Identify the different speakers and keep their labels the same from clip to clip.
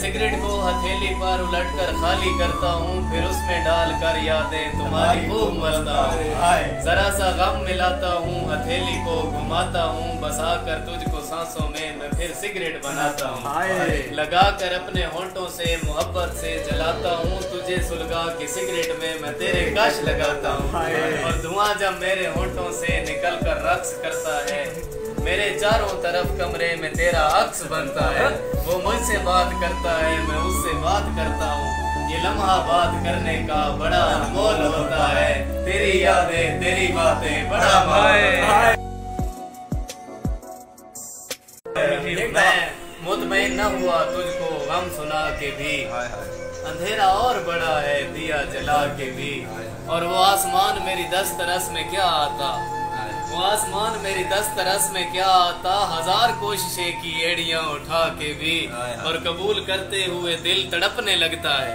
Speaker 1: Cigarette को हथेली पर उलट कर खाली करता हूँ, फिर उसमें डाल कर यादें तुम्हारी खूब मरता हूँ। जरा सा गम मिलाता हूँ, हथेली को घुमाता हूँ, बसा कर तुझको सांसों में मैं फिर सिगरेट बनाता हूँ। लगा कर अपने होंठों से मोहब्बत से जलाता हूँ, तुझे सुलगा के सिगरेट में मैं तेरे कश लगाता हूँ। और धुआं जब मेरे होंठों से निकल कर रक्स करता है, मेरे चारों तरफ कमरे में तेरा अक्स बनता है। वो मुझसे बात करता है, मैं उससे बात करता हूँ, ये लम्हा बात करने का बड़ा अनमोल होता है। तेरी यादें तेरी बातें बड़ा मैं मुतमईन न हुआ तुझको गम सुना के भी, अंधेरा और बड़ा है दिया जला के भी। और वो आसमान मेरी दस्तरस में क्या आता, वो आसमान मेरी दस्तरस में क्या आता, हजार कोशिशें की एड़ियां उठा के भी। और कबूल करते हुए दिल तड़पने लगता है,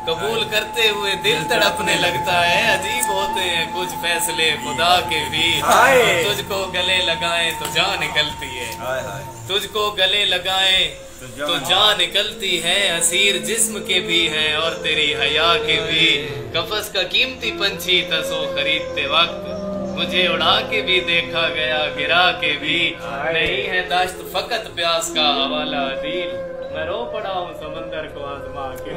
Speaker 1: कबूल करते हुए दिल तड़पने लगता है। अजीब होते हैं कुछ फैसले खुदा के भी। तुझको गले लगाएं तो जान निकलती है, तुझको गले लगाएं तो जान निकलती है। असीर जिस्म के भी है और तेरी हया के भी। कफस का कीमती पंछी था सो खरीदते वक्त, मुझे उड़ा के भी देखा गया गिरा के भी। नहीं है दाश्त फकत प्यास का हवाला दिल, मैं रो पड़ा हूँ समंदर को आजमा के।